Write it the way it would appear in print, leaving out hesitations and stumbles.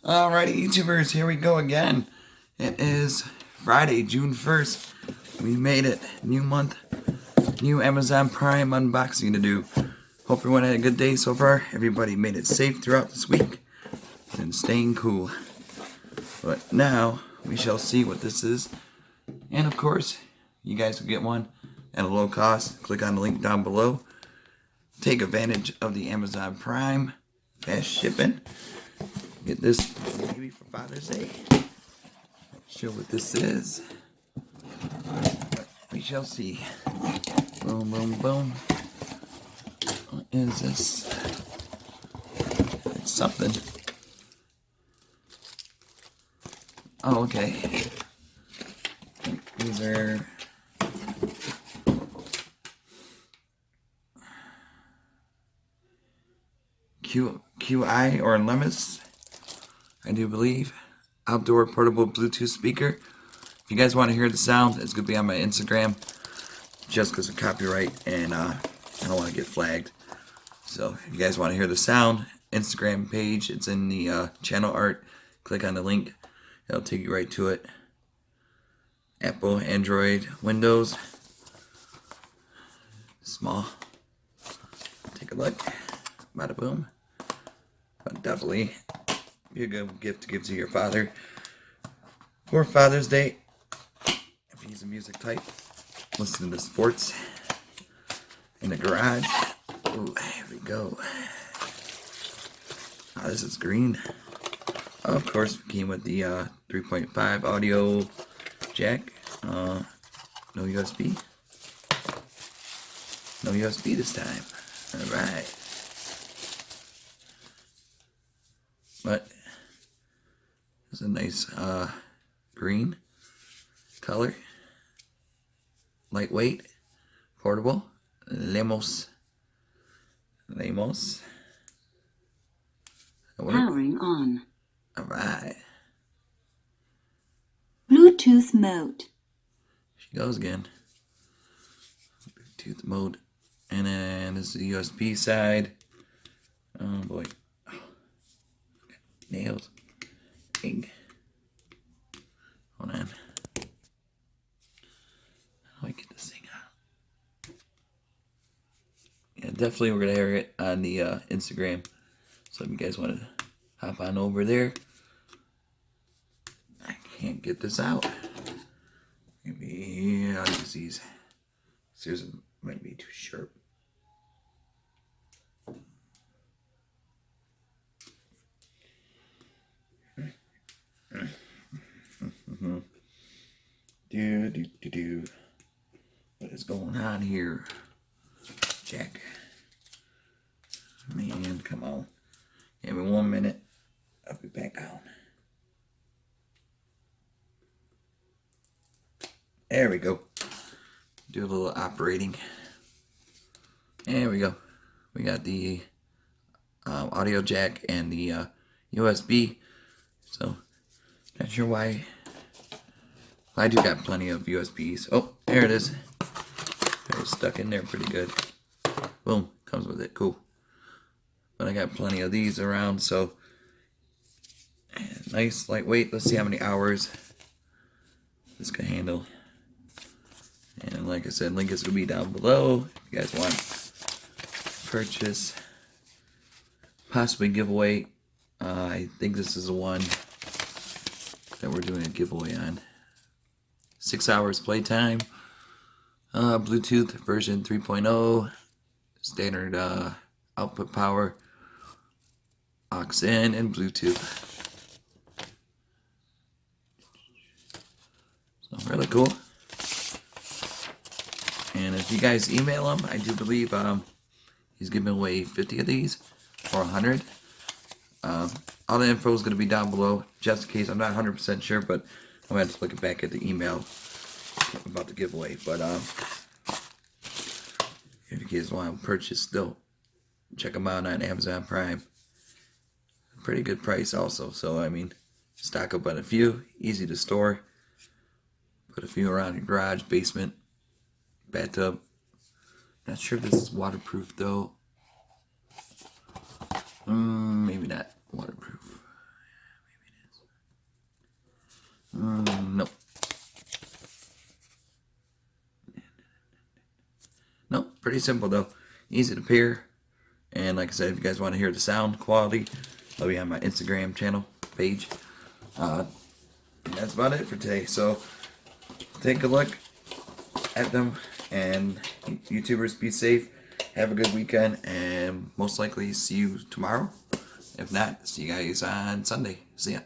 Alrighty, YouTubers, here we go again. It is Friday, June 1st. We made it. New month, new Amazon Prime unboxing to do. Hope everyone had a good day so far. Everybody made it safe throughout this week and staying cool. But now we shall see what this is. And of course, you guys will get one at a low cost. Click on the link down below. Take advantage of the Amazon Prime fast shipping. Get this maybe for Father's Day. Show what this is. But we shall see. Boom, boom, boom. What is this? It's something. Oh, okay. These are XSHUAI or LEMUS, I do believe. Outdoor portable Bluetooth speaker. If you guys want to hear the sound, it's going to be on my Instagram. Just because of copyright and I don't want to get flagged. So if you guys want to hear the sound, Instagram page, it's in the channel art. Click on the link. It'll take you right to it. Apple, Android, Windows. Small. Take a look. Bada boom. But definitely be a good gift to give to your father for Father's Day. If he's a music type, listen to sports in the garage. Ooh, here we go. Oh, this is green. Of course, it came with the 3.5 audio jack. No USB. No USB this time. Alright. But it's a nice green color. Lightweight. Portable. LEMUS. Powering on. Alright. Bluetooth mode. She goes again. Bluetooth mode. And then this is the USB side. Oh boy. Oh. Nails. Big. Hold on. How do I get this thing out? Yeah, definitely we're going to air it on the Instagram. So if you guys want to hop on over there. I can't get this out. Maybe I'll use these. Scissors might be too sharp. Do. What is going on here? Jack. Man, come on. Give me 1 minute. I'll be back on. There we go. Do a little operating. There we go. We got the audio jack and the USB. So, not sure why. I do got plenty of USBs. Oh, there it is. It's stuck in there pretty good. Boom, comes with it. Cool. But I got plenty of these around, so nice, lightweight. Let's see how many hours this can handle. And like I said, link is going to be down below if you guys want to purchase, possibly giveaway. I think this is the one that we're doing a giveaway on. 6 hours playtime. Bluetooth version 3.0. Standard output power. Aux in and Bluetooth. So really cool. And if you guys email him, I do believe he's giving away 50 of these or 100. All the info is going to be down below, just in case. I'm not 100% sure, but I'm going to have to look back at the email about the giveaway. But if you guys want to purchase, still check them out on Amazon Prime. Pretty good price also. So I mean, stock up on a few, easy to store. Put a few around your garage, basement, bathtub. Not sure if this is waterproof though. Maybe not waterproof. Nope. Nope. Pretty simple though. Easy to pair. And like I said, if you guys want to hear the sound quality, it'll be on my Instagram channel page. And that's about it for today. So take a look at them, and YouTubers, be safe. Have a good weekend, and most likely see you tomorrow. If not, see you guys on Sunday. See ya.